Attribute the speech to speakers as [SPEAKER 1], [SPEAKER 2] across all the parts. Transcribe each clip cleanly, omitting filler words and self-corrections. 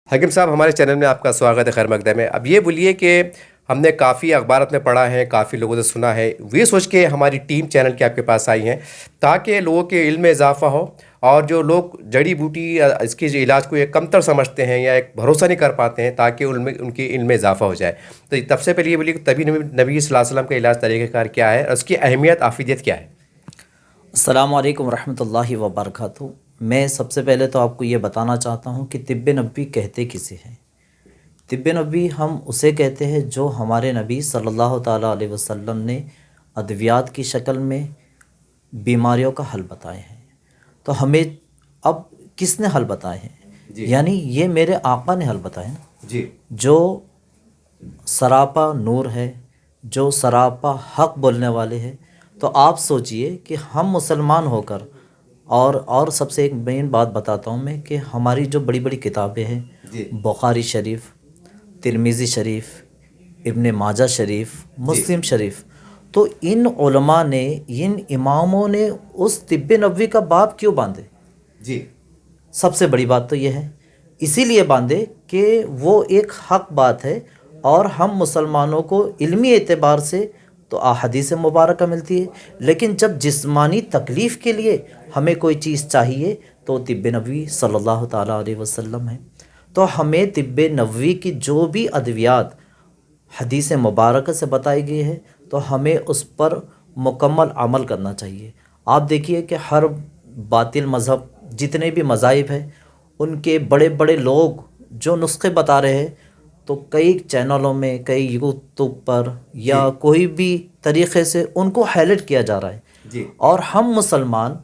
[SPEAKER 1] حکیم صاحب، ہمارے چینل میں آپ کا سواگت ہے، خیر مقدم ہے۔ اب یہ بولیے کہ ہم نے کافی اخبارات میں پڑھا ہے، کافی لوگوں سے سنا ہے، یہ سوچ کے ہماری ٹیم چینل کے آپ کے پاس آئی ہیں تاکہ لوگوں کے علم میں اضافہ ہو، اور جو لوگ جڑی بوٹی اس کے جو علاج کو ایک کمتر سمجھتے ہیں یا ایک بھروسہ نہیں کر پاتے ہیں، تاکہ ان کے علم میں اضافہ ہو جائے۔ تو تب سے پہلے یہ بولیے کہ نبی صلی اللہ علیہ وسلم کا علاج طریقہ کار کیا ہے اور اس کی اہمیت افیدیت کیا ہے؟
[SPEAKER 2] السلام علیکم ورحمۃ اللہ وبرکاتہ۔ میں سب سے پہلے تو آپ کو یہ بتانا چاہتا ہوں کہ طب نبوی کہتے کسے ہیں۔ طب نبوی ہم اسے کہتے ہیں جو ہمارے نبی صلی اللہ تعالیٰ علیہ وسلم نے ادویات کی شکل میں بیماریوں کا حل بتائے ہیں۔ تو ہمیں اب کس نے حل بتائے ہیں؟
[SPEAKER 1] جی
[SPEAKER 2] یعنی یہ میرے آقا نے حل بتائے ہیں،
[SPEAKER 1] جی
[SPEAKER 2] جو سراپا نور ہے، جو سراپا حق بولنے والے ہیں۔ تو آپ سوچئے کہ ہم مسلمان ہو کر اور سب سے ایک مین بات بتاتا ہوں میں کہ ہماری جو بڑی بڑی کتابیں ہیں،
[SPEAKER 1] جی
[SPEAKER 2] بخاری شریف، ترمذی شریف، ابن ماجہ شریف، مسلم شریف، تو ان علماء نے، ان اماموں نے اس طب نبوی کا باب کیوں باندھے؟
[SPEAKER 1] جی
[SPEAKER 2] سب سے بڑی بات تو یہ ہے، اسی لیے باندھے کہ وہ ایک حق بات ہے، اور ہم مسلمانوں کو علمی اعتبار سے تو احادیث مبارکہ ملتی ہے، لیکن جب جسمانی تکلیف کے لیے ہمیں کوئی چیز چاہیے تو طب نبوی صلی اللہ تعالیٰ علیہ وسلم ہے۔ تو ہمیں طب نبوی کی جو بھی ادویات حدیث مبارکہ سے بتائی گئی ہے تو ہمیں اس پر مکمل عمل کرنا چاہیے۔ آپ دیکھیے کہ ہر باطل مذہب، جتنے بھی مذاہب ہیں، ان کے بڑے بڑے لوگ جو نسخے بتا رہے ہیں، تو کئی چینلوں میں، کئی یوٹیوب پر یا کوئی بھی طریقے سے ان کو ہائلائٹ کیا جا رہا ہے۔
[SPEAKER 1] جی
[SPEAKER 2] اور ہم مسلمان،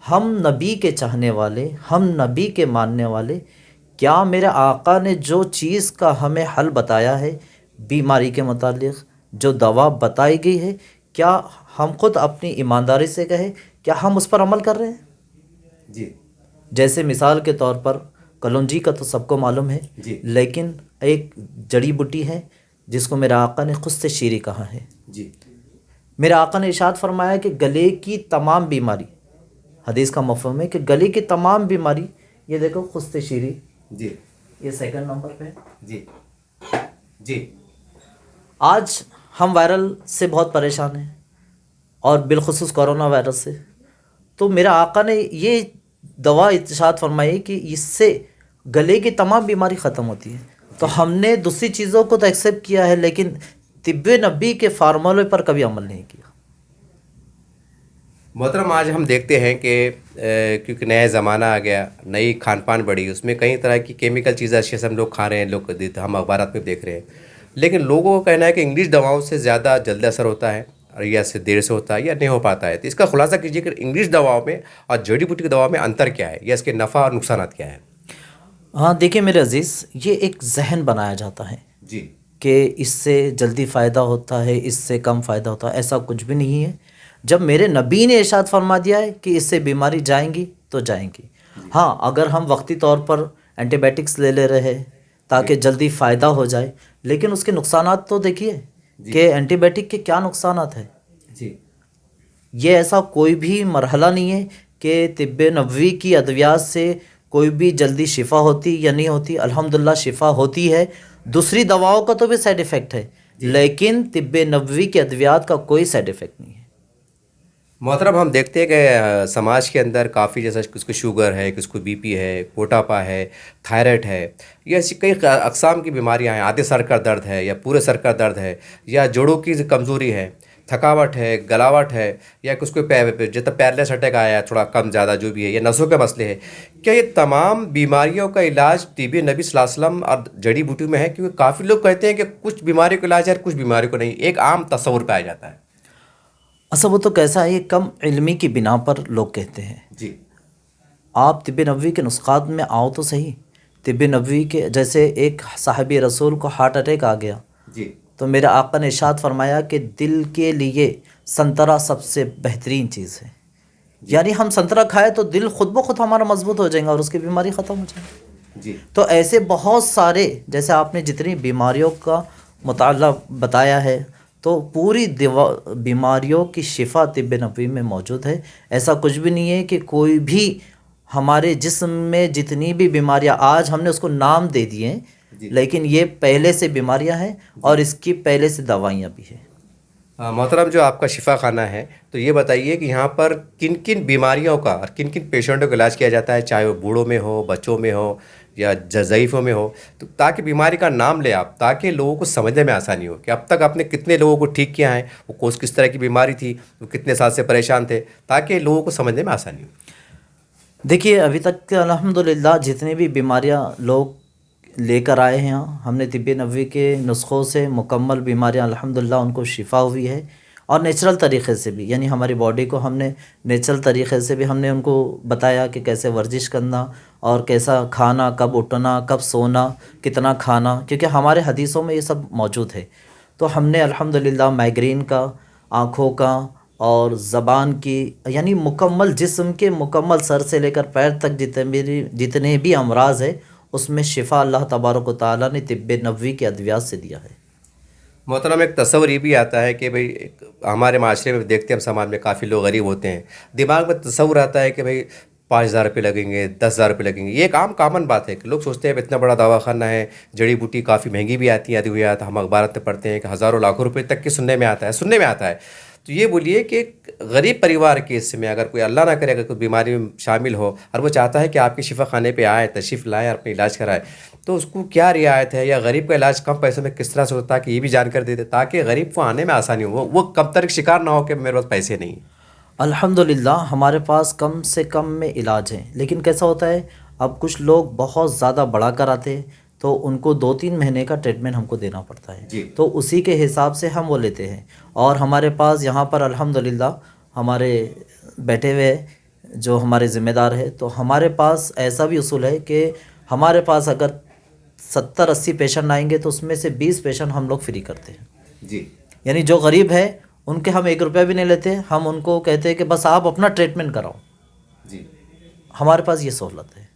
[SPEAKER 2] ہم نبی کے چاہنے والے، ہم نبی کے ماننے والے، کیا میرے آقا نے جو چیز کا ہمیں حل بتایا ہے بیماری کے متعلق، جو دوا بتائی گئی ہے، کیا ہم خود اپنی ایمانداری سے کہیں کیا ہم اس پر عمل کر رہے ہیں؟
[SPEAKER 1] جی
[SPEAKER 2] جیسے مثال کے طور پر کلونجی کا تو سب کو معلوم ہے،
[SPEAKER 1] جی
[SPEAKER 2] لیکن ایک جڑی بوٹی ہے جس کو میرے آقا نے خست شیری کہا ہے۔
[SPEAKER 1] جی
[SPEAKER 2] میرے آقا نے ارشاد فرمایا کہ گلے کی تمام بیماری، حدیث کا مفہوم ہے کہ گلے کی تمام بیماری، یہ دیکھو خست شیری،
[SPEAKER 1] جی
[SPEAKER 2] یہ سیکنڈ نمبر پہ ہے۔
[SPEAKER 1] جی جی
[SPEAKER 2] آج ہم وائرل سے بہت پریشان ہیں، اور بالخصوص کورونا وائرس سے، تو میرا آقا نے یہ دوا ارشاد فرمائی کہ اس سے گلے کی تمام بیماری ختم ہوتی ہے۔ تو ہم نے دوسری چیزوں کو تو ایکسیپٹ کیا ہے، لیکن طب نبی کے فارمولے پر کبھی عمل نہیں کیا۔
[SPEAKER 1] محترم، آج ہم دیکھتے ہیں کہ کیونکہ نیا زمانہ آ گیا، نئی کھان پان بڑھی، اس میں کئی طرح کی کیمیکل چیزیں اشیاء سے ہم لوگ کھا رہے ہیں، ہم اخبارات میں دیکھ رہے ہیں، لیکن لوگوں کا کہنا ہے کہ انگلش دواؤں سے زیادہ جلد اثر ہوتا ہے، اور یا سے دیر سے ہوتا ہے یا نہیں ہو پاتا ہے۔ تو اس کا خلاصہ کیجیے کہ انگلش دواؤں میں اور جڑی بوٹی کی دواؤں میں انتر کیا ہے، یا اس کے نفع اور نقصانات کیا ہیں؟
[SPEAKER 2] ہاں دیکھیں میرے عزیز، یہ ایک ذہن بنایا جاتا ہے
[SPEAKER 1] جی
[SPEAKER 2] کہ اس سے جلدی فائدہ ہوتا ہے، اس سے کم فائدہ ہوتا ہے، ایسا کچھ بھی نہیں ہے۔ جب میرے نبی نے ارشاد فرما دیا ہے کہ اس سے بیماری جائیں گی تو جائیں گی۔ ہاں، اگر ہم وقتی طور پر اینٹی بائیوٹکس لے رہے تاکہ جلدی فائدہ ہو جائے، لیکن اس کے نقصانات تو دیکھیے کہ اینٹی بائیوٹک کے کیا نقصانات ہیں۔
[SPEAKER 1] جی
[SPEAKER 2] یہ ایسا کوئی بھی مرحلہ نہیں ہے کہ طب نبوی کی ادویات سے کوئی بھی جلدی شفا ہوتی یا نہیں ہوتی۔ الحمدللہ شفا ہوتی ہے، دوسری دواؤں کا تو بھی سائیڈ ایفیکٹ ہے، لیکن طب نبوی کی ادویات کا کوئی سائیڈ ایفیکٹ نہیں ہے۔
[SPEAKER 1] محترم، ہم دیکھتے ہیں کہ سماج کے اندر کافی، جیسا کس کو شوگر ہے، کس کو بی پی ہے، موٹاپا ہے، تھائرائڈ ہے، یہ ایسی کئی اقسام کی بیماریاں ہیں، آدھے سر کا درد ہے یا پورے سر کا درد ہے، یا جوڑوں کی کمزوری ہے، تھکاوٹ ہے، گلاوٹ ہے، یا کس کو جتنا پیرلیس اٹیک آیا ہے تھوڑا کم زیادہ جو بھی ہے، یا نسوں کے مسئلے ہے، کیا یہ تمام بیماریوں کا علاج طب نبی صلی اللہ علیہ وسلم اور جڑی بوٹی میں ہے؟ کیونکہ کافی لوگ کہتے ہیں کہ کچھ بیماریوں کا علاج ہے اور کچھ بیماریوں کو نہیں، ایک عام تصور پایا جاتا ہے۔
[SPEAKER 2] اصل وہ تو کیسا ہے، یہ کم علمی کی بنا پر لوگ کہتے ہیں۔
[SPEAKER 1] جی
[SPEAKER 2] آپ طب نبوی کے نسخات میں آؤ تو صحیح۔ طب نبوی کے جیسے ایک صحابی رسول کو ہارٹ اٹیک آ گیا،
[SPEAKER 1] جی
[SPEAKER 2] تو میرے آقا نے ارشاد فرمایا کہ دل کے لیے سنترا سب سے بہترین چیز ہے۔ یعنی ہم سنترا کھائے تو دل خود بخود ہمارا مضبوط ہو جائے گا اور اس کی بیماری ختم ہو جائے گی۔
[SPEAKER 1] جی
[SPEAKER 2] تو ایسے بہت سارے، جیسے آپ نے جتنی بیماریوں کا مطالعہ بتایا ہے، تو پوری بیماریوں کی شفا طب نبوی میں موجود ہے۔ ایسا کچھ بھی نہیں ہے کہ کوئی بھی ہمارے جسم میں جتنی بھی بیماریاں آج ہم نے اس کو نام دے دیے ہیں، لیکن یہ پہلے سے بیماریاں ہیں اور اس کی پہلے سے دوائیاں بھی ہیں۔
[SPEAKER 1] محترم، جو آپ کا شفا خانہ ہے تو یہ بتائیے کہ یہاں پر کن کن بیماریوں کا اور کن کن پیشنٹوں کا علاج کیا جاتا ہے، چاہے وہ بوڑھوں میں ہو، بچوں میں ہو یا ضعیفوں میں ہو، تو تاکہ بیماری کا نام لے آپ، تاکہ لوگوں کو سمجھنے میں آسانی ہو کہ اب تک آپ نے کتنے لوگوں کو ٹھیک کیا ہے، وہ کس طرح کی بیماری تھی، وہ کتنے سال سے پریشان تھے، تاکہ لوگوں کو سمجھنے میں آسانی ہو۔
[SPEAKER 2] دیکھیے ابھی تک الحمدللہ جتنی بھی بیماریاں لوگ لے کر آئے ہیں، ہم نے طب نبوی کے نسخوں سے مکمل بیماریاں الحمدللہ ان کو شفا ہوئی ہے، اور نیچرل طریقے سے بھی، یعنی ہماری باڈی کو ہم نے نیچرل طریقے سے بھی ہم نے ان کو بتایا کہ کیسے ورزش کرنا اور کیسا کھانا، کب اٹھنا، کب سونا، کتنا کھانا، کیونکہ ہمارے حدیثوں میں یہ سب موجود ہے۔ تو ہم نے الحمدللہ مائگرین کا، آنکھوں کا اور زبان کی، یعنی مکمل جسم کے مکمل سر سے لے کر پیر تک جتنے بھی امراض ہے اس میں شفا اللہ تبارک و تعالیٰ نے طب نبوی کے ادویات سے دیا ہے۔
[SPEAKER 1] محترم، ایک تصور یہ بھی آتا ہے کہ بھئی ہمارے معاشرے میں دیکھتے ہیں ہم سماج میں کافی لوگ غریب ہوتے ہیں، دماغ میں تصور آتا ہے کہ بھئی 5,000 روپے لگیں گے، 10,000 روپے لگیں گے۔ یہ ایک عام کامن بات ہے کہ لوگ سوچتے ہیں اتنا بڑا دواخانہ ہے، جڑی بوٹی کافی مہنگی بھی آتی ہے، ادویات ہم اخبارات میں پڑھتے ہیں کہ ہزاروں لاکھوں روپے تک کے سننے میں آتا ہے۔ تو یہ بولیے کہ ایک غریب پریوار کے اس میں اگر کوئی اللہ نہ کرے اگر کوئی بیماری میں شامل ہو اور وہ چاہتا ہے کہ آپ کے شفا خانے پہ آئے، تشریف لائیں اور اپنا علاج کرائے، تو اس کو کیا رعایت ہے، یا غریب کا علاج کم پیسوں میں کس طرح سے ہوتا ہے کہ یہ بھی جان کر دے دے تاکہ غریب کو آنے میں آسانی ہو، وہ کب تک شکار نہ ہو کہ میرے پاس پیسے نہیں ہیں۔
[SPEAKER 2] الحمدللہ ہمارے پاس کم سے کم میں علاج ہیں، لیکن کیسا ہوتا ہے اب کچھ لوگ بہت زیادہ بڑا کراتے ہیں تو ان کو 2-3 مہینے کا ٹریٹمنٹ ہم کو دینا پڑتا ہے،
[SPEAKER 1] جی
[SPEAKER 2] تو اسی کے حساب سے ہم وہ لیتے ہیں۔ اور ہمارے پاس یہاں پر الحمدللہ ہمارے بیٹھے ہوئے جو ہمارے ذمہ دار ہے، تو ہمارے پاس ایسا بھی اصول ہے کہ ہمارے پاس اگر 70-80 پیشنٹ آئیں گے تو اس میں سے 20 پیشنٹ ہم لوگ فری کرتے ہیں،
[SPEAKER 1] جی
[SPEAKER 2] یعنی جو غریب ہے ان کے ہم 1 روپیہ بھی نہیں لیتے، ہم ان کو کہتے ہیں کہ بس آپ اپنا ٹریٹمنٹ کراؤ،
[SPEAKER 1] جی
[SPEAKER 2] ہمارے پاس یہ سہولت ہے۔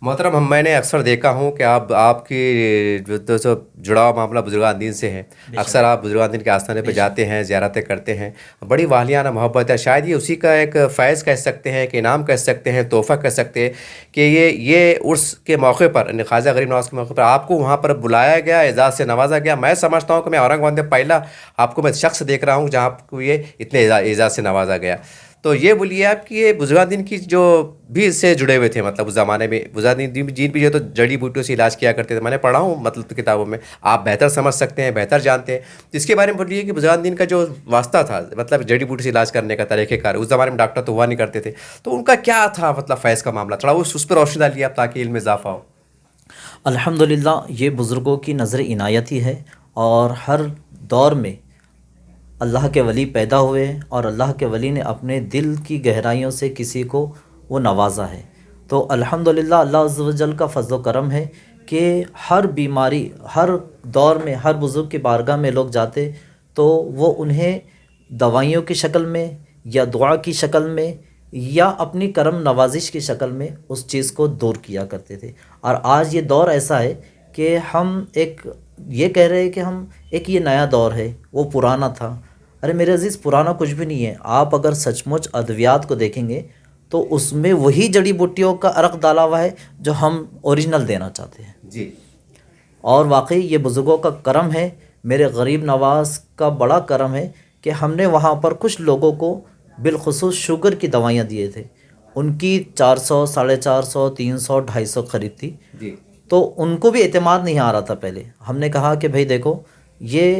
[SPEAKER 1] محترم، میں نے اکثر دیکھا ہوں کہ آپ کی جو جڑاؤ معاملہ بزرگان دین سے ہے، اکثر آپ بزرگان دین کے آستانے پہ جاتے ہیں، زیارتیں کرتے ہیں، بڑی والیانہ محبت ہے، شاید یہ اسی کا ایک فیض کہہ سکتے ہیں، کہ انعام کہہ سکتے ہیں، تحفہ کہہ سکتے ہیں کہ یہ عرس کے موقع پر، خواجہ غریب نواز کے موقع پر آپ کو وہاں پر بلایا گیا، اعزاز سے نوازا گیا۔ میں سمجھتا ہوں کہ میں اورنگ آباد میں پہلا آپ کو میں شخص دیکھ رہا ہوں جہاں آپ کو یہ اتنے اعزاز سے نوازا گیا۔ تو یہ بولیے آپ کہ یہ بزرگان دین کی جو بھی اس سے جڑے ہوئے تھے، مطلب اس زمانے میں بزرگان دین بھی جو تو جڑی بوٹیوں سے علاج کیا کرتے تھے، میں نے پڑھا ہوں مطلب کتابوں میں، آپ بہتر سمجھ سکتے ہیں، بہتر جانتے ہیں، تو اس کے بارے میں بولیے کہ بزرگان دین کا جو واسطہ تھا، مطلب جڑی بوٹی سے علاج کرنے کا طریقہ کار، اس زمانے میں ڈاکٹر تو ہوا نہیں کرتے تھے، تو ان کا کیا تھا مطلب فیض کا معاملہ، تھوڑا اس پہ روشنی ڈالیے آپ تاکہ علم میں اضافہ ہو۔
[SPEAKER 2] الحمدللہ یہ بزرگوں کی نظر عنایت ہی ہے، اور ہر دور میں اللہ کے ولی پیدا ہوئے اور اللہ کے ولی نے اپنے دل کی گہرائیوں سے کسی کو وہ نوازا ہے، تو الحمدللہ اللہ عز و جل کا فضل و کرم ہے کہ ہر بیماری ہر دور میں ہر بزرگ کی بارگاہ میں لوگ جاتے تو وہ انہیں دوائیوں کی شکل میں یا دعا کی شکل میں یا اپنی کرم نوازش کی شکل میں اس چیز کو دور کیا کرتے تھے۔ اور آج یہ دور ایسا ہے کہ ہم یہ کہہ رہے ہیں کہ ہم یہ نیا دور ہے، وہ پرانا تھا۔ ارے میرے عزیز، پرانا کچھ بھی نہیں ہے، آپ اگر سچ مچ ادویات کو دیکھیں گے تو اس میں وہی جڑی بوٹیوں کا عرق ڈالا ہوا ہے جو ہم اوریجنل دینا چاہتے ہیں۔
[SPEAKER 1] جی
[SPEAKER 2] اور واقعی یہ بزرگوں کا کرم ہے، میرے غریب نواز کا بڑا کرم ہے کہ ہم نے وہاں پر کچھ لوگوں کو بالخصوص شوگر کی دوائیاں دیے تھے، ان کی 400، 450، 300، 250 خرید تھی،
[SPEAKER 1] جی
[SPEAKER 2] تو ان کو بھی اعتماد نہیں آ رہا تھا۔ پہلے ہم نے کہا کہ بھئی دیکھو یہ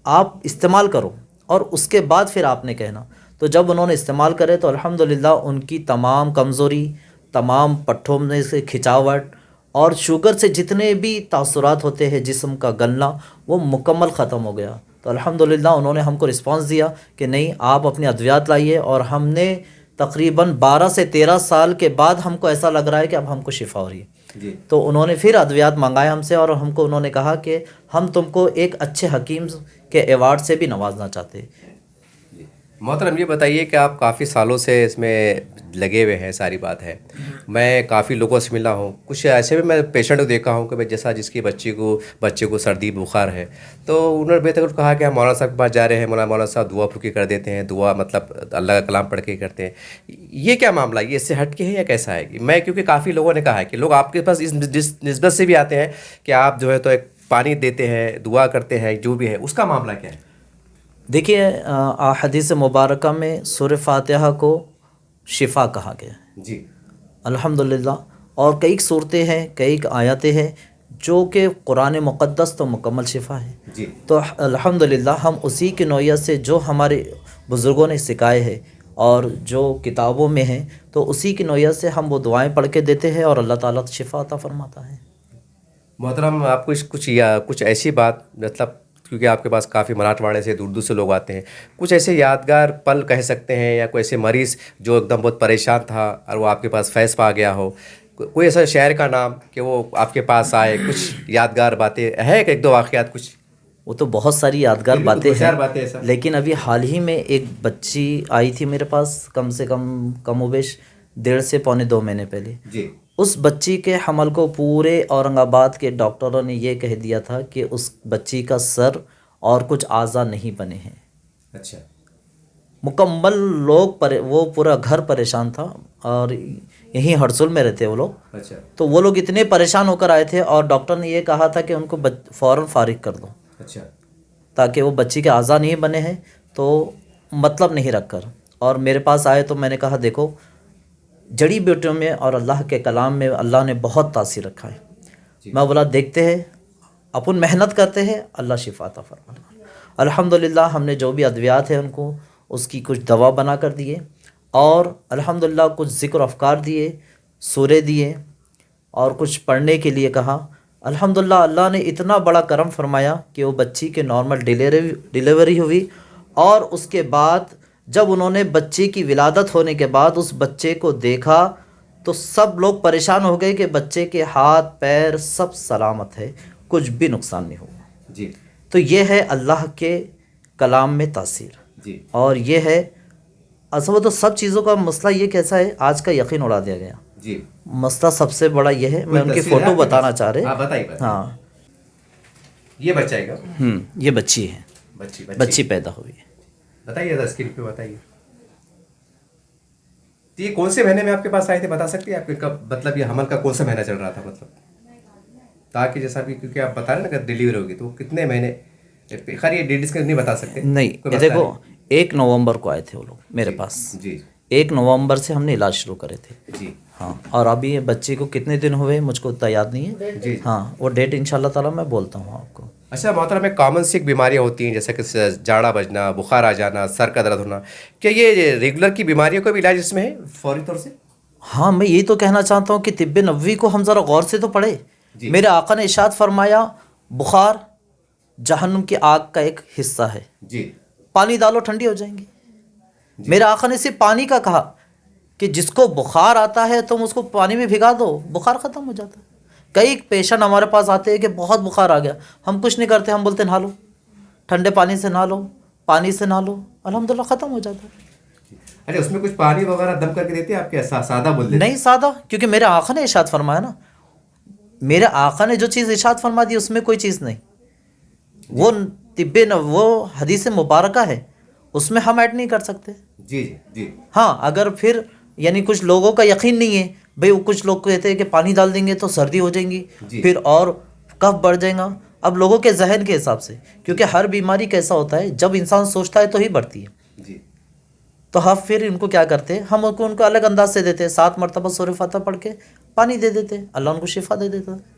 [SPEAKER 2] آپ استعمال کرو اور اس کے بعد پھر آپ نے کہنا، تو جب انہوں نے استعمال کرے تو الحمدللہ ان کی تمام کمزوری، تمام پٹھوں میں سے کھچاوٹ اور شوگر سے جتنے بھی تاثرات ہوتے ہیں جسم کا گلنا، وہ مکمل ختم ہو گیا۔ تو الحمدللہ انہوں نے ہم کو رسپانس دیا کہ نہیں آپ اپنی ادویات لائیے، اور ہم نے تقریباً 12 سے 13 سال کے بعد ہم کو ایسا لگ رہا ہے کہ اب ہم کو شفا ہو رہی ہے۔
[SPEAKER 1] جی
[SPEAKER 2] تو انہوں نے پھر ادویات منگائے ہم سے، اور ہم کو انہوں نے کہا کہ ہم تم کو ایک اچھے حکیم کے ایوارڈ سے بھی نوازنا چاہتے ہیں۔
[SPEAKER 1] محترم یہ بتائیے کہ آپ کافی سالوں سے اس میں لگے ہوئے ہیں، ساری بات ہے، میں کافی لوگوں سے ملا ہوں، کچھ ایسے بھی میں پیشنٹ کو دیکھا ہوں کہ جیسا جس کی بچے کو سردی بخار ہے، تو انہوں نے بہتر کہا کہ ہم مولانا صاحب کے پاس جا رہے ہیں، مولانا صاحب دعا پھوکی کر دیتے ہیں، دعا مطلب اللہ کا کلام پڑھ کے کرتے ہیں. یہ کیا معاملہ ہے؟ یہ اس سے ہٹ کے ہے یا کیسا ہے؟ میں کیونکہ کافی لوگوں نے کہا ہے کہ لوگ آپ کے پاس اس نسبت سے بھی آتے ہیں کہ آپ جو ہے تو ایک پانی دیتے ہیں، دعا کرتے ہیں، جو بھی ہے اس کا معاملہ کیا ہے؟
[SPEAKER 2] دیکھیے حدیث مبارکہ میں سورہ فاتحہ کو شفا کہا گیا ہے،
[SPEAKER 1] جی
[SPEAKER 2] الحمدللہ. اور کئی صورتیں ہیں، کئی آیاتیں ہیں جو کہ قرآن مقدس تو مکمل شفا ہے.
[SPEAKER 1] جی
[SPEAKER 2] تو الحمدللہ ہم اسی کی نوعیت سے جو ہمارے بزرگوں نے سکھائے ہیں اور جو کتابوں میں ہیں، تو اسی کی نوعیت سے ہم وہ دعائیں پڑھ کے دیتے ہیں اور اللہ تعالیٰ شفا عطا فرماتا ہے.
[SPEAKER 1] محترم آپ کو کچھ ایسی بات مطلب کیونکہ آپ کے پاس کافی مراٹھواڑے سے دور دور سے لوگ آتے ہیں، کچھ ایسے یادگار پل کہہ سکتے ہیں یا کوئی ایسے مریض جو ایک دم بہت پریشان تھا اور وہ آپ کے پاس فیض پا گیا ہو، کوئی ایسا شہر کا نام کہ وہ آپ کے پاس آئے، کچھ یادگار باتیں ہے کہ ایک دو واقعات کچھ؟
[SPEAKER 2] وہ تو بہت ساری یادگار
[SPEAKER 1] پھر بھی
[SPEAKER 2] باتیں
[SPEAKER 1] دو چار
[SPEAKER 2] ہیں،
[SPEAKER 1] باتیں ایسا.
[SPEAKER 2] لیکن ابھی حال ہی میں ایک بچی آئی تھی میرے پاس، کم سے کم و بیش 1.5 سے پونے 2 مہینے پہلے.
[SPEAKER 1] جی
[SPEAKER 2] اس بچی کے حمل کو پورے اورنگ آباد کے ڈاکٹروں نے یہ کہہ دیا تھا کہ اس بچی کا سر اور کچھ اعضاء نہیں بنے ہیں.
[SPEAKER 1] اچھا
[SPEAKER 2] مکمل وہ پورا گھر پریشان تھا، اور یہیں ہرسول میں رہتے وہ لوگ.
[SPEAKER 1] اچھا
[SPEAKER 2] تو وہ لوگ اتنے پریشان ہو کر آئے تھے اور ڈاکٹر نے یہ کہا تھا کہ ان کو فوراً فارغ کر دو،
[SPEAKER 1] اچھا
[SPEAKER 2] تاکہ وہ بچی کے اعضاء نہیں بنے ہیں تو مطلب نہیں رکھ کر. اور میرے پاس آئے تو میں نے کہا دیکھو، جڑی بوٹیوں میں اور اللہ کے کلام میں اللہ نے بہت تاثیر رکھا ہے. میں بولا دیکھتے ہیں، اپن محنت کرتے ہیں، اللہ شفا عطا فرمائے. الحمدللہ ہم نے جو بھی ادویات ہیں ان کو اس کی کچھ دوا بنا کر دیے، اور الحمدللہ کچھ ذکر افکار دیے، سورے دیے، اور کچھ پڑھنے کے لیے کہا. الحمدللہ اللہ نے اتنا بڑا کرم فرمایا کہ وہ بچی کے نارمل ڈیلیوری ہوئی. اور اس کے بعد جب انہوں نے بچے کی ولادت ہونے کے بعد اس بچے کو دیکھا تو سب لوگ پریشان ہو گئے کہ بچے کے ہاتھ پیر سب سلامت ہے، کچھ بھی نقصان نہیں ہوا.
[SPEAKER 1] جی
[SPEAKER 2] تو یہ ہے اللہ کے کلام میں تاثیر.
[SPEAKER 1] جی
[SPEAKER 2] اور یہ ہے اصل تو سب چیزوں کا مسئلہ یہ کیسا ہے، آج کا یقین اڑا دیا گیا.
[SPEAKER 1] جی
[SPEAKER 2] مسئلہ سب سے بڑا یہ ہے، میں ان کی فوٹو بتانا چاہ رہے.
[SPEAKER 1] ہاں بتائیے.
[SPEAKER 2] ہاں
[SPEAKER 1] یہ بچہ ہے گا؟
[SPEAKER 2] یہ بچی ہے، بچی پیدا ہوئی ہے.
[SPEAKER 1] بتائیے اسکرین پہ بتائیے. تو یہ کون سے مہینے میں آپ کے پاس آئے تھے، بتا سکتے ہیں آپ کا مطلب یہ حمل کا کون سا مہینہ چل رہا تھا مطلب؟ تاکہ جیسا بھی کیونکہ آپ بتا رہے ہیں نا کہ ڈیلیوری ہوگی تو کتنے مہینے، خیر یہ ڈیٹیلس کا نہیں بتا سکتے.
[SPEAKER 2] نہیں یہ دیکھو 1 نومبر کو آئے تھے وہ لوگ میرے پاس.
[SPEAKER 1] جی
[SPEAKER 2] 1 نومبر سے ہم نے علاج شروع کرے تھے.
[SPEAKER 1] جی
[SPEAKER 2] ہاں، اور ابھی یہ بچے کو کتنے دن ہوئے مجھ کو اتنا یاد نہیں ہے.
[SPEAKER 1] جی
[SPEAKER 2] ہاں وہ ڈیٹ انشاءاللہ تعالیٰ میں بولتا ہوں آپ کو.
[SPEAKER 1] اچھا محترم، میں کامن سی بیماریاں ہوتی ہیں جیسے کہ جاڑا بجنا، بخار آ جانا، سر کا درد ہونا، کیا یہ ریگولر کی بیماریوں کا بھی علاج اس میں ہے فوری طور سے؟
[SPEAKER 2] ہاں میں یہی تو کہنا چاہتا ہوں کہ طب نبوی کو ہم ذرا غور سے تو پڑھے. میرے آقا نے ارشاد فرمایا بخار جہنم کی آگ کا ایک حصہ ہے،
[SPEAKER 1] جی
[SPEAKER 2] پانی ڈالو ٹھنڈی ہو جائیں گی. میرے آقا نے صرف پانی کا کہا کہ جس کو بخار آتا ہے تم اس کو پانی میں بھگا دو، بخار ختم ہو جاتا ہے. کئی پیشنٹ ہمارے پاس آتے ہیں کہ بہت بخار آ گیا، ہم کچھ نہیں کرتے، ہم بولتے نہا لو، ٹھنڈے پانی سے نہا لو، پانی سے نہا لو، الحمدللہ ختم ہو جاتا ہے.
[SPEAKER 1] اچھا اس میں کچھ پانی وغیرہ دم کر کے دیتے ہیں آپ کے سادہ بول دیتے؟
[SPEAKER 2] نہیں سادہ، کیونکہ میرے آقا نے ارشاد فرمایا نا، میرے آقا نے جو چیز ارشاد فرما دی اس میں کوئی چیز نہیں. وہ وہ حدیث مبارکہ ہے، اس میں ہم ایڈ نہیں کر سکتے.
[SPEAKER 1] جی جی
[SPEAKER 2] ہاں اگر پھر یعنی کچھ لوگوں کا یقین نہیں ہے بھئی، وہ کچھ لوگ کہتے ہیں کہ پانی ڈال دیں گے تو سردی ہو جائیں گی، پھر اور کف بڑھ جائے گا. اب لوگوں کے ذہن کے حساب سے، کیونکہ ہر بیماری کیسا ہوتا ہے جب انسان سوچتا ہے تو ہی بڑھتی ہے.
[SPEAKER 1] جی
[SPEAKER 2] تو ہم پھر ان کو کیا کرتے ہیں، ہم ان کو الگ انداز سے دیتے ہیں، 7 مرتبہ سورہ فاتحہ پڑھ کے پانی دے دیتے، اللہ ان کو شفا دے دیتا ہے.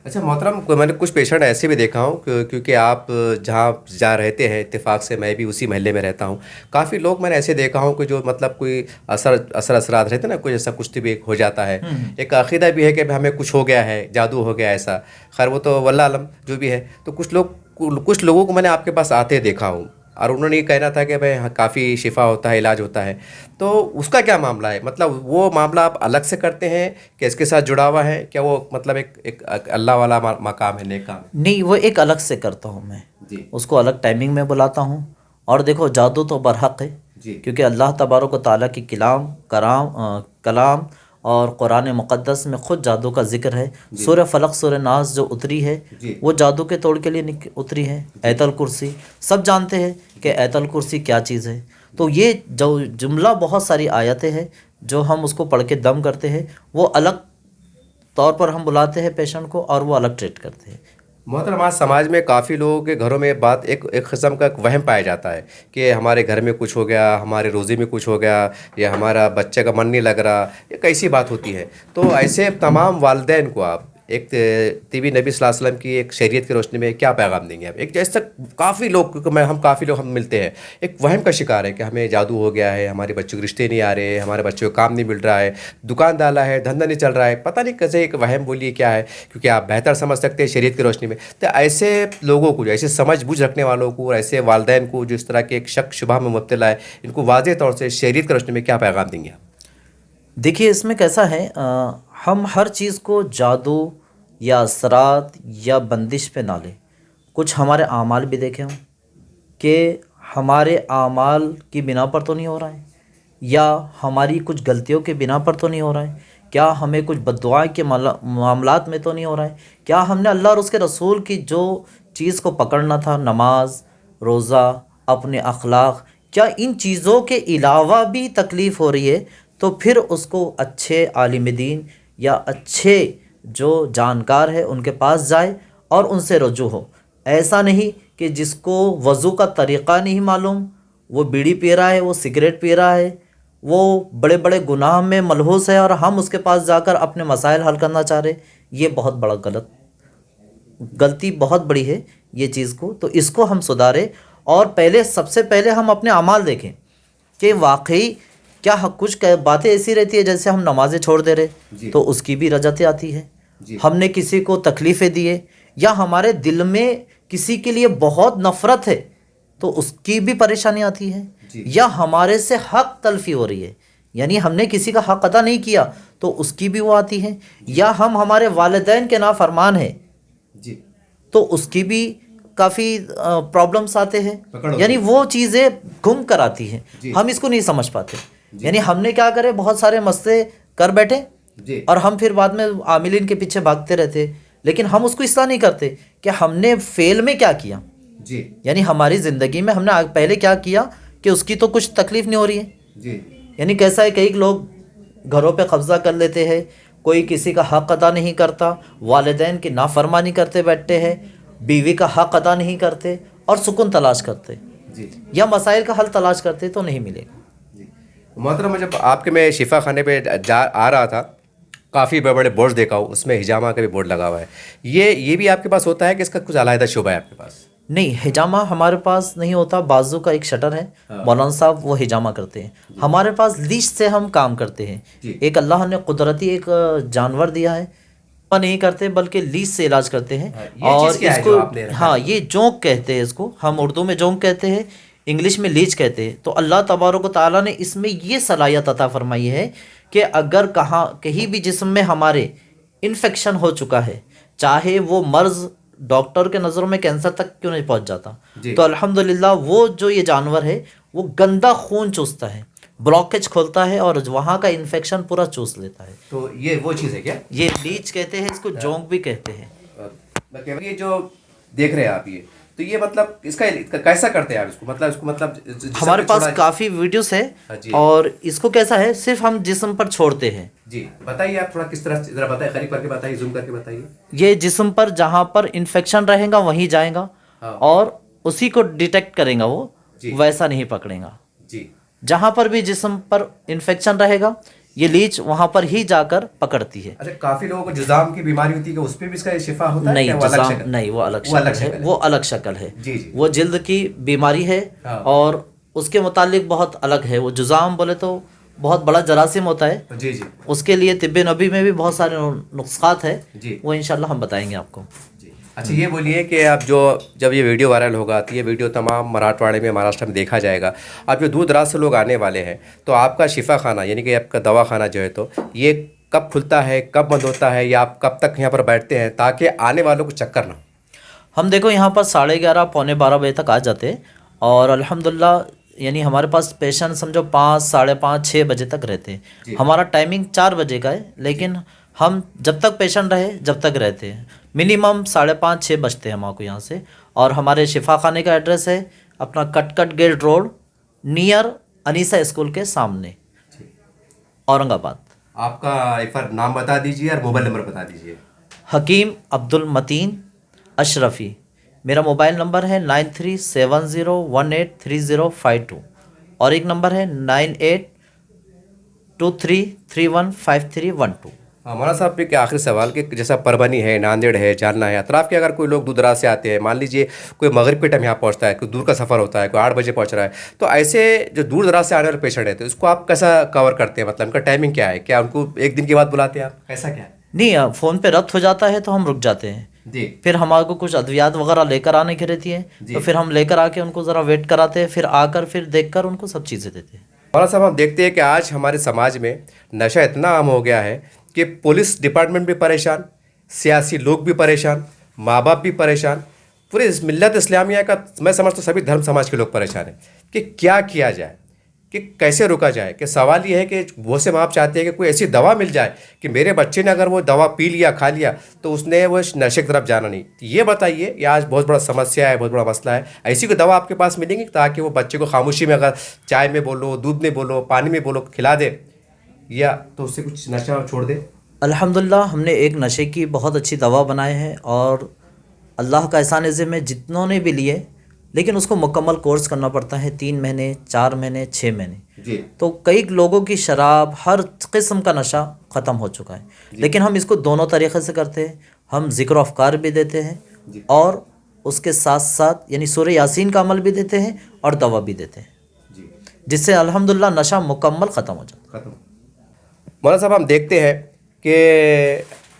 [SPEAKER 1] اچھا محترم، میں نے کچھ پیشنٹ ایسے بھی دیکھا ہوں کیونکہ آپ جہاں رہتے ہیں اتفاق سے میں بھی اسی محلے میں رہتا ہوں. کافی لوگ میں نے ایسے دیکھا ہوں کہ جو مطلب کوئی اثرات رہتے ہیں نا، کوئی ایسا کچھ بھی ہو جاتا ہے، ایک عقیدہ بھی ہے کہ ہمیں کچھ ہو گیا ہے، جادو ہو گیا ایسا. خیر وہ تو واللہ علم جو بھی ہے. تو کچھ لوگوں کو میں نے آپ کے پاس آتے دیکھا ہوں اور انہوں نے یہ کہنا تھا کہ بھائی کافی شفا ہوتا ہے، علاج ہوتا ہے. تو اس کا کیا معاملہ ہے؟ مطلب وہ معاملہ آپ الگ سے کرتے ہیں کہ اس کے ساتھ جڑا ہوا ہے؟ کیا وہ مطلب ایک اللہ والا مقام ہے، نیک کام ہے؟
[SPEAKER 2] نہیں، وہ ایک الگ سے کرتا ہوں میں.
[SPEAKER 1] جی
[SPEAKER 2] اس کو الگ ٹائمنگ میں بلاتا ہوں اور دیکھو جادو تو برحق ہے
[SPEAKER 1] جی
[SPEAKER 2] کیونکہ اللہ تبارک و تعالیٰ کی کلام اور قرآن مقدس میں خود جادو کا ذکر ہے. سورہ فلق سورہ ناس جو اتری ہے
[SPEAKER 1] جی
[SPEAKER 2] وہ جادو کے توڑ کے لیے اتری ہے. ایت الکرسی سب جانتے ہیں کہ ایت الکرسی کیا چیز ہے. تو یہ جو جملہ بہت ساری آیتیں ہیں جو ہم اس کو پڑھ کے دم کرتے ہیں وہ الگ طور پر ہم بلاتے ہیں پیشنٹ کو اور وہ الگ ٹریٹ کرتے ہیں.
[SPEAKER 1] محترم آج سماج میں کافی لوگوں کے گھروں میں بات ایک قسم کا ایک وہم پایا جاتا ہے کہ ہمارے گھر میں کچھ ہو گیا، ہمارے روزی میں کچھ ہو گیا، یا ہمارا بچے کا من نہیں لگ رہا، یہ کیسی بات ہوتی ہے. تو ایسے تمام والدین کو آپ ایک طبی نبی صلی اللہ علیہ وسلم کی ایک شریعت کی روشنی میں کیا پیغام دیں گے آپ؟ ایک جیسے کافی لوگ ہم ملتے ہیں ایک وہم کا شکار ہے کہ ہمیں جادو ہو گیا ہے، ہمارے بچوں کے رشتے نہیں آ رہے، ہمارے بچوں کو کام نہیں مل رہا ہے، دکان ڈالا ہے دھندا نہیں چل رہا ہے، پتہ نہیں کیسے ایک وہم بولیے کیا ہے، کیونکہ آپ بہتر سمجھ سکتے ہیں شریعت کی روشنی میں. تو ایسے لوگوں کو، جو ایسے سمجھ بوجھ رکھنے والوں کو اور ایسے والدین کو جو اس طرح کے ایک شک شبہ میں مبتلا ہے، ان کو واضح طور سے شریعت کی روشنی میں کیا پیغام دیں گے آپ؟
[SPEAKER 2] دیکھیے اس میں کیسا ہے، ہم ہر چیز کو جادو یا اثرات یا بندش پہ نہ لیں. کچھ ہمارے اعمال بھی دیکھیں ہم کہ ہمارے اعمال کی بنا پر تو نہیں ہو رہا ہے، یا ہماری کچھ غلطیوں کے بنا پر تو نہیں ہو رہا ہے، کیا ہمیں کچھ بددعا کے معاملات میں تو نہیں ہو رہا ہے، کیا ہم نے اللہ اور اس کے رسول کی جو چیز کو پکڑنا تھا، نماز روزہ اپنے اخلاق، کیا ان چیزوں کے علاوہ بھی تکلیف ہو رہی ہے، تو پھر اس کو اچھے عالم دین یا اچھے جو جانکار ہے ان کے پاس جائے اور ان سے رجوع ہو. ایسا نہیں کہ جس کو وضو کا طریقہ نہیں معلوم، وہ بیڑی پی رہا ہے، وہ سگریٹ پی رہا ہے، وہ بڑے بڑے گناہ میں ملحوظ ہے اور ہم اس کے پاس جا کر اپنے مسائل حل کرنا چاہ رہے. یہ بہت بڑا غلطی بہت بڑی ہے یہ چیز کو. تو اس کو ہم سدھارے اور سب سے پہلے ہم اپنے اعمال دیکھیں کہ واقعی کیا کچھ باتیں ایسی رہتی ہے جیسے ہم نمازیں چھوڑ دے رہے تو اس کی بھی رجعتیں آتی ہے. ہم نے کسی کو تکلیفیں دیے یا ہمارے دل میں کسی کے لیے بہت نفرت ہے تو اس کی بھی پریشانی آتی ہے. یا ہمارے سے حق تلفی ہو رہی ہے، یعنی ہم نے کسی کا حق ادا نہیں کیا تو اس کی بھی وہ آتی ہے. یا ہم ہمارے والدین کے نافرمان ہیں تو اس کی بھی کافی پرابلمس آتے ہیں. یعنی وہ چیزیں گم کر آتی ہیں، ہم اس کو نہیں سمجھ پاتے. یعنی ہم نے کیا کرے، بہت سارے مسئلے کر بیٹھے اور ہم پھر بعد میں عاملین کے پیچھے بھاگتے رہتے، لیکن ہم اس کو اصلاح نہیں کرتے کہ ہم نے فعل میں کیا کیا. یعنی ہماری زندگی میں ہم نے پہلے کیا کیا کہ اس کی تو کچھ تکلیف نہیں ہو رہی ہے. یعنی کیسا ہے، کئی لوگ گھروں پہ قبضہ کر لیتے ہیں، کوئی کسی کا حق ادا نہیں کرتا، والدین کی نافرمانی کرتے بیٹھتے ہیں، بیوی کا حق ادا نہیں کرتے اور سکون تلاش کرتے یا مسائل کا حل تلاش کرتے تو نہیں ملے گا.
[SPEAKER 1] محترم جب آپ کے میں شفا خانے پہ آ رہا تھا، کافی بڑے بڑے بورڈ دیکھا ہوں، اس میں حجامہ کا بھی بورڈ لگا ہوا ہے. یہ بھی آپ کے پاس ہوتا ہے کہ اس کا کچھ علیحدہ شعبہ ہے آپ کے پاس؟
[SPEAKER 2] نہیں، حجامہ ہمارے پاس نہیں ہوتا. بازو کا ایک شٹر ہے، مولانا صاحب وہ حجامہ کرتے ہیں. ہمارے پاس لیش سے ہم کام کرتے ہیں. ایک اللہ نے قدرتی ایک جانور دیا ہے، نہیں کرتے بلکہ لیش سے علاج کرتے ہیں. اور اس کو یہ جونک کہتے ہیں، اس کو ہم اردو میں جونک کہتے ہیں، انگلش میں لیچ کہتے ہیں. تو اللہ تبارک و تعالیٰ نے اس میں یہ صلاحیت عطا فرمائی ہے کہ اگر کہیں بھی جسم میں ہمارے انفیکشن ہو چکا ہے، چاہے وہ مرض ڈاکٹر کے نظروں میں کینسر تک کیوں نہیں پہنچ جاتا، تو الحمدللہ وہ جو یہ جانور ہے وہ گندا خون چوستا ہے، بلاکیج کھولتا ہے اور وہاں کا انفیکشن پورا چوس لیتا ہے.
[SPEAKER 1] تو یہ وہ چیز ہے کیا؟
[SPEAKER 2] یہ لیچ کہتے ہیں، اس کو جونک بھی کہتے ہیں.
[SPEAKER 1] یہ جو دیکھ رہے ہیں آپ، یہ تو یہ مطلب اس کا کیسا کرتے ہیں آپ اس کو مطلب
[SPEAKER 2] ہمارے پاس کافی ویڈیوز ہے اور اس کو کیسا ہے صرف ہم جسم پر چھوڑتے ہیں.
[SPEAKER 1] جی بتائیے آپ تھوڑا کس طرح، ذرا بتائیے، قریب کر کے بتائیے، زوم کر کے بتائیے.
[SPEAKER 2] یہ جسم پر جہاں پر انفیکشن رہے گا وہیں جائے گا اور اسی کو ڈیٹیکٹ کرے گا، وہ ویسا نہیں پکڑے گا. جہاں پر بھی جسم پر انفیکشن رہے گا یہ لیچ وہاں پر ہی جا کر پکڑتی ہے.
[SPEAKER 1] اچھا، کافی لوگوں کو جذام کی بیماری ہوتی ہے کہ اس پہ بھی اس کا شفا ہوتا ہے؟
[SPEAKER 2] نہیں، جذام نہیں، وہ الگ شکل ہے. وہ جلد کی بیماری ہے اور اس کے متعلق بہت الگ ہے. وہ جذام بولے تو بہت بڑا جراثیم ہوتا ہے، اس کے لیے طب نبی میں بھی بہت سارے نسخات ہیں، وہ انشاءاللہ ہم بتائیں گے آپ کو.
[SPEAKER 1] اچھا، یہ بولیے کہ آپ جب یہ ویڈیو وائرل ہوگا تو یہ ویڈیو تمام مراٹھواڑے میں، مہاراشٹر میں دیکھا جائے گا. آپ جو دور دراز سے لوگ آنے والے ہیں تو آپ کا شفا خانہ یعنی کہ آپ کا دوا خانہ جو ہے تو یہ کب کھلتا ہے، کب بند ہوتا ہے، یا آپ کب تک یہاں پر بیٹھتے ہیں تاکہ آنے والوں کو چکر نہ ہو؟
[SPEAKER 2] ہم دیکھو یہاں پر 11:30 پونے 12 بجے تک آ جاتے ہیں اور الحمدللہ یعنی ہمارے پاس پیشنٹ سمجھو 5 ساڑھے 5 6 بجے تک رہتے ہیں. ہمارا ٹائمنگ 4 بجے کا ہے لیکن ہم جب تک پیشنٹ رہے جب تک رہتے ہیں. منیمم 5:30 6 بجتے ہیں ہمارے کو یہاں سے. اور ہمارے شفا خانے کا ایڈریس ہے اپنا کٹ گیٹ روڈ نیئر انیسا اسکول کے سامنے اورنگ آباد.
[SPEAKER 1] آپ کا ایک بار نام بتا دیجیے اور موبائل نمبر بتا دیجیے.
[SPEAKER 2] حکیم عبد المتین اشرفی. میرا موبائل نمبر ہے 9370183052 اور ایک نمبر ہے 9823315312.
[SPEAKER 1] مولانا صاحب ایک آخری سوال کہ جیسا پربنی ہے، ناندیڑ ہے، جالنا ہے، اطراف کے اگر کوئی لوگ دور دراز سے آتے ہیں، مان لیجیے کوئی مغرب کے ٹائم یہاں پہنچتا ہے، کوئی دور کا سفر ہوتا ہے، کوئی 8 بجے پہنچ رہا ہے، تو ایسے جو دور دراز سے آنے والے پیشنٹ ہیں تو اس کو آپ کیسا کور کرتے ہیں؟ مطلب ان کا ٹائمنگ کیا ہے؟ کیا ان کو ایک دن کے بعد بلاتے ہیں آپ؟ کیسا کیا ہے؟
[SPEAKER 2] نہیں، فون پہ ربط ہو جاتا ہے تو ہم رک جاتے ہیں.
[SPEAKER 1] جی.
[SPEAKER 2] پھر ہمارے کو کچھ ادویات وغیرہ لے کر آنے کی رہتی ہے تو پھر ہم لے کر آ کے ان کو ذرا ویٹ کراتے ہیں، پھر آ کر پھر دیکھ کر ان کو سب چیزیں دیتے ہیں.
[SPEAKER 1] مولانا صاحب ہم دیکھتے ہیں کہ آج ہمارے سماج میں نشہ اتنا عام ہو گیا ہے کہ پولیس ڈپارٹمنٹ بھی پریشان، سیاسی لوگ بھی پریشان، ماں باپ بھی پریشان، پورے ملت اسلامیہ کا میں سمجھتا ہوں سبھی دھرم سماج کے لوگ پریشان ہیں کہ کیا کیا جائے، کہ کیسے روکا جائے. کہ سوال یہ ہے کہ بہت سے ماں باپ چاہتے ہیں کہ کوئی ایسی دوا مل جائے کہ میرے بچے نے اگر وہ دوا پی لیا کھا لیا تو اس نے وہ نشے کی طرف جانا نہیں. یہ بتائیے، یہ آج بہت بڑا سمسیا ہے، بہت بڑا مسئلہ ہے. ایسی کوئی دوا آپ کے پاس ملیں گی تاکہ وہ بچے کو خاموشی میں اگر چائے میں بولو، دودھ میں بولو، پانی میں بولو کھلا دے یا تو اس سے کچھ نشہ چھوڑ دے؟
[SPEAKER 2] الحمدللہ ہم نے ایک نشے کی بہت اچھی دوا بنائے ہیں اور اللہ کا احسان عظیم ہے جتنوں نے بھی لیے، لیکن اس کو مکمل کورس کرنا پڑتا ہے 3 مہینے 4 مہینے 6 مہینے.
[SPEAKER 1] جی.
[SPEAKER 2] تو کئی لوگوں کی شراب ہر قسم کا نشہ ختم ہو چکا ہے. لیکن ہم اس کو دونوں طریقے سے کرتے ہیں. ہم ذکر و افکار بھی دیتے ہیں اور اس کے ساتھ ساتھ یعنی سورہ یاسین کا عمل بھی دیتے ہیں اور دوا بھی دیتے ہیں، جس سے الحمدللہ نشہ مکمل ختم ہو جاتا ہے.
[SPEAKER 1] مولانا صاحب ہم دیکھتے ہیں کہ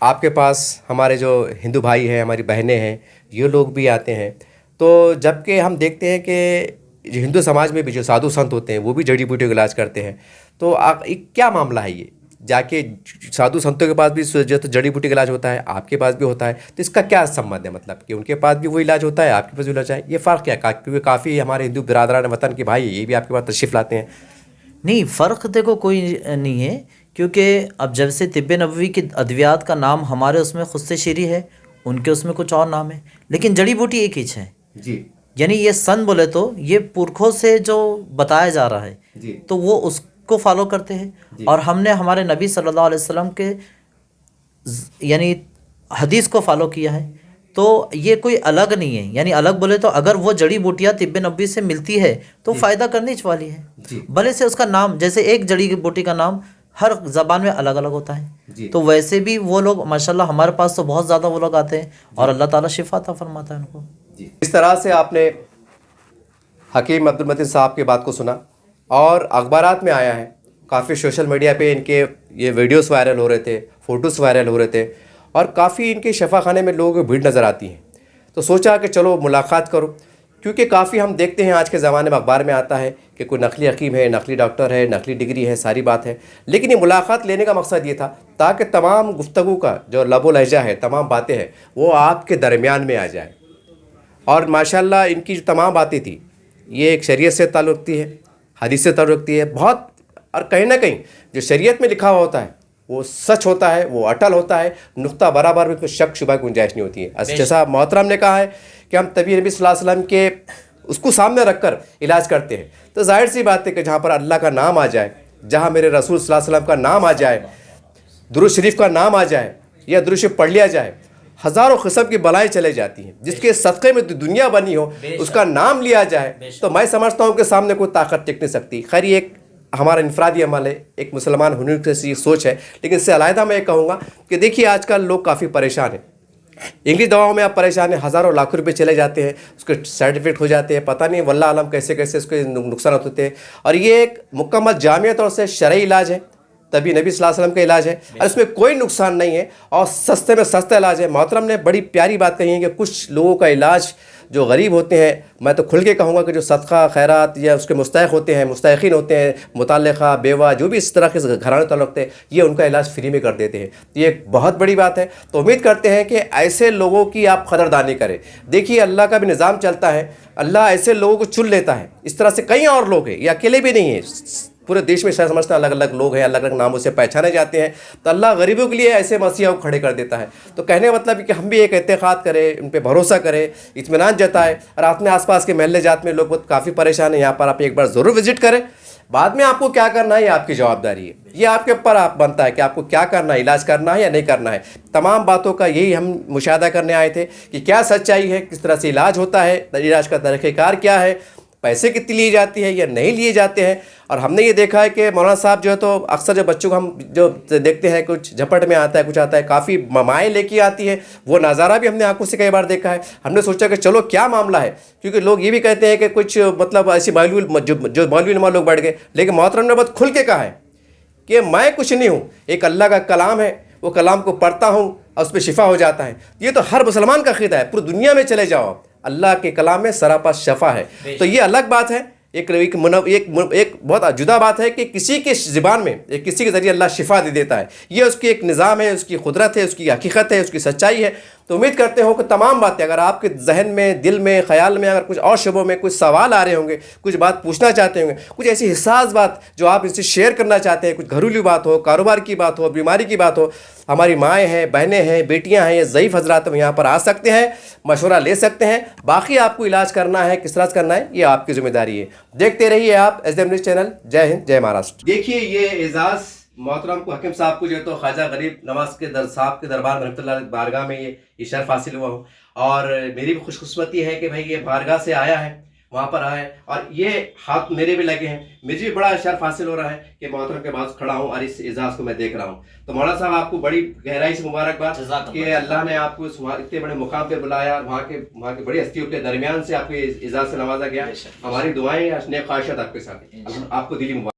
[SPEAKER 1] آپ کے پاس ہمارے جو ہندو بھائی ہیں، ہماری بہنیں ہیں، یہ لوگ بھی آتے ہیں. تو جب کہ ہم دیکھتے ہیں کہ جو ہندو سماج میں بھی جو سادھو سنت ہوتے ہیں وہ بھی جڑی بوٹیوں کا علاج کرتے ہیں. تو کیا معاملہ ہے یہ؟ جا کے سادھو سنتوں کے پاس بھی جو تو جڑی بوٹی کا علاج ہوتا ہے، آپ کے پاس بھی ہوتا ہے، تو اس کا کیا سمبند ہے؟ مطلب کہ ان کے پاس بھی وہ علاج ہوتا ہے، آپ کے پاس بھی علاج ہے، یہ فرق کیا ہے؟ کیونکہ کافی ہمارے ہندو برادران وطن کے بھائی یہ بھی آپ کے پاس تشریف لاتے ہیں.
[SPEAKER 2] نہیں، فرق دیکھو کوئی نہیں ہے، کیونکہ اب جب سے طب نبوی کی ادویات کا نام ہمارے اس میں خود سے شیری ہے، ان کے اس میں کچھ اور نام ہے، لیکن جڑی بوٹی ایک ہی ہے.
[SPEAKER 1] جی.
[SPEAKER 2] یعنی یہ سن بولے تو یہ پورکھوں سے جو بتایا جا رہا ہے
[SPEAKER 1] جی.
[SPEAKER 2] تو وہ اس کو فالو کرتے ہیں. اور ہم نے ہمارے نبی صلی اللہ علیہ وسلم کے یعنی حدیث کو فالو کیا ہے. تو یہ کوئی الگ نہیں ہے، یعنی الگ بولے تو اگر وہ جڑی بوٹیاں طب نبوی سے ملتی ہے تو فائدہ کرنے والی ہے. بھلے سے اس کا نام جیسے ایک جڑی بوٹی کا نام ہر زبان میں الگ الگ ہوتا ہے، تو ویسے بھی وہ لوگ ماشاءاللہ ہمارے پاس تو بہت زیادہ وہ لوگ آتے ہیں اور اللہ تعالیٰ شفا عطا فرماتا ہے ان کو.
[SPEAKER 1] اس طرح سے آپ نے حکیم عبد المتین صاحب کی بات کو سنا اور اخبارات میں آیا ہے، کافی سوشل میڈیا پہ ان کے یہ ویڈیوز وائرل ہو رہے تھے، فوٹوز وائرل ہو رہے تھے اور کافی ان کے شفا خانے میں لوگوں کی بھیڑ نظر آتی ہے. تو سوچا کہ چلو ملاقات کرو، کیونکہ کافی ہم دیکھتے ہیں آج کے زمانے میں اخبار میں آتا ہے کہ کوئی نقلی حکیم ہے، نقلی ڈاکٹر ہے، نقلی ڈگری ہے، ساری بات ہے. لیکن یہ ملاقات لینے کا مقصد یہ تھا تاکہ تمام گفتگو کا جو لب و لہجہ ہے، تمام باتیں ہیں وہ آپ کے درمیان میں آ جائیں. اور ماشاءاللہ ان کی جو تمام باتیں تھیں یہ ایک شریعت سے تعلق رکھتی ہے، حدیث سے تعلق رکھتی ہے بہت، اور کہیں نہ کہیں جو شریعت میں لکھا ہوا ہوتا ہے وہ سچ ہوتا ہے، وہ اٹل ہوتا ہے، نقطہ برابر میں کوئی شک شبہ کی گنجائش نہیں ہوتی ہے. جیسا محترم نے کہا ہے کہ ہم طبی نبی صلی اللہ علیہ وسلم کے اس کو سامنے رکھ کر علاج کرتے ہیں، تو ظاہر سی بات ہے کہ جہاں پر اللہ کا نام آ جائے، جہاں میرے رسول صلی اللہ علیہ وسلم کا نام آ جائے، درود شریف کا نام آ جائے یا درود شریف پڑھ لیا جائے، ہزاروں قسم کی بلائیں چلے جاتی ہیں. جس کے صدقے میں دنیا بنی ہو اس کا نام لیا جائے تو میں سمجھتا ہوں کہ سامنے کوئی طاقت ٹک نہیں سکتی. خیر یہ ایک ہمارا انفرادی عمل ہے، ایک مسلمان ہونے کی سوچ ہے، لیکن اس سے علیحدہ میں یہ کہوں گا کہ دیکھیے آج کل لوگ کافی پریشان ہیں. انگلش دواؤں میں آپ پریشان ہیں، ہزاروں لاکھوں روپے چلے جاتے ہیں، اس کے سائڈ افیکٹ ہو جاتے ہیں، پتہ نہیں واللہ عالم کیسے کیسے اس کے نقصانات ہوتے ہیں. اور یہ ایک مکمل جامع طور سے شرعی علاج ہے، طبی نبی صلی اللہ علیہ وسلم کا علاج ہے اور اس میں کوئی نقصان نہیں ہے اور سستے میں سستا علاج ہے. محترم نے بڑی پیاری بات کہی ہے کہ کچھ لوگوں کا علاج جو غریب ہوتے ہیں، میں تو کھل کے کہوں گا کہ جو صدقہ خیرات یا اس کے مستحق ہوتے ہیں، مستحقین ہوتے ہیں، متعلقہ بیوہ جو بھی اس طرح کے گھرانے تعلق رکھتے ہیں، یہ ان کا علاج فری میں کر دیتے ہیں. یہ ایک بہت بڑی بات ہے. تو امید کرتے ہیں کہ ایسے لوگوں کی آپ قدردانی کریں. دیکھیے اللہ کا بھی نظام چلتا ہے، اللہ ایسے لوگوں کو چن لیتا ہے. اس طرح سے کئی اور لوگ ہیں، یہ اکیلے بھی نہیں ہیں، پورے دیش میں شاید سمجھتا الگ الگ لوگ ہیں، الگ الگ ناموں سے پہچانے جاتے ہیں. تو اللہ غریبوں کے لیے ایسے مسیحوں کو کھڑے کر دیتا ہے. تو کہنے کا مطلب ہے کہ ہم بھی ایک اعتقاد کریں، ان پہ بھروسہ کریں، اطمینان جتائیں. اور اپنے آس پاس کے محلے جات میں لوگ بہت کافی پریشان ہیں، یہاں پر آپ ایک بار ضرور وزٹ کریں. بعد میں آپ کو کیا کرنا ہے یہ آپ کی جواب داری ہے، یہ آپ کے اوپر آپ بنتا ہے کہ آپ کو کیا کرنا ہے، علاج کرنا ہے یا نہیں کرنا ہے. تمام باتوں کا یہی ہم مشاہدہ کرنے آئے تھے کہ کیا سچائی ہے، کس طرح سے علاج ہوتا ہے، علاج کا طریقہ کار کیا ہے، پیسے کتنی لیے جاتی ہے یا نہیں لیے جاتے ہیں. اور ہم نے یہ دیکھا ہے کہ مولانا صاحب جو ہے تو اکثر جو بچوں کو ہم جو دیکھتے ہیں کچھ جھپٹ میں آتا ہے، کچھ آتا ہے، کافی مائیں لے کے آتی ہے. وہ نظارہ بھی ہم نے آنکھوں سے کئی بار دیکھا ہے. ہم نے سوچا کہ چلو کیا معاملہ ہے، کیونکہ لوگ یہ بھی کہتے ہیں کہ کچھ مطلب ایسی جو مولوی نما لوگ بڑھ گئے. لیکن محترم نے بہت کھل کے کہا ہے کہ میں کچھ نہیں ہوں، ایک اللہ کا کلام ہے، وہ کلام کو پڑھتا ہوں اور اس پہ شفا ہو جاتا ہے. یہ تو ہر مسلمان کا عقیدہ ہے. پوری دنیا میں چلے جاؤ، اللہ کے کلام میں سراپا شفا ہے. تو یہ الگ بات ہے، ایک بہت جدا بات ہے کہ کسی کے زبان میں کسی کے ذریعے اللہ شفا دے دیتا ہے. یہ اس کی ایک نظام ہے، اس کی قدرت ہے، اس کی حقیقت ہے، اس کی سچائی ہے. تو امید کرتے ہوں کہ تمام باتیں اگر آپ کے ذہن میں، دل میں، خیال میں اگر کچھ اور شعبوں میں کچھ سوال آ رہے ہوں گے، کچھ بات پوچھنا چاہتے ہوں گے، کچھ ایسی حساس بات جو آپ ان سے شیئر کرنا چاہتے ہیں، کچھ گھریلو بات ہو، کاروبار کی بات ہو، بیماری کی بات ہو، ہماری مائیں ہیں، بہنیں ہیں، بیٹیاں ہیں، یہ ضعیف حضرات ہم یہاں پر آ سکتے ہیں، مشورہ لے سکتے ہیں. باقی آپ کو علاج کرنا ہے، کس طرح سے کرنا ہے، یہ آپ کی ذمہ داری ہے. دیکھتے رہیے آپ S D M news channel. جے ہند، جے مہاراشٹر. دیکھیے یہ اعزاز محترم کو حکیم صاحب کو جو ہے تو خواجہ غریب نواز کے صاحب کے دربار میں رحمۃ اللہ علیہ بارگاہ میں یہ شرف حاصل ہوا ہوں. اور میری بھی خوش قسمتی ہے کہ بھائی یہ بارگاہ سے آیا ہے، وہاں پر آیا ہے، اور یہ ہاتھ میرے بھی لگے ہیں. مجھے بھی بڑا شرف حاصل ہو رہا ہے کہ محترم کے پاس کھڑا ہوں اور اس اعزاز کو میں دیکھ رہا ہوں. تو مولانا صاحب آپ کو بڑی گہرائی سے مبارکباد کہ اللہ نے آپ کو اتنے بڑے مقام پہ بلایا، وہاں کے بڑی ہستیوں کے درمیان سے آپ کو اعزاز سے نوازا گیا. ہماری دعائیں نیک خواہشات آپ کے ساتھ ہیں. آپ کو دلی مبارک.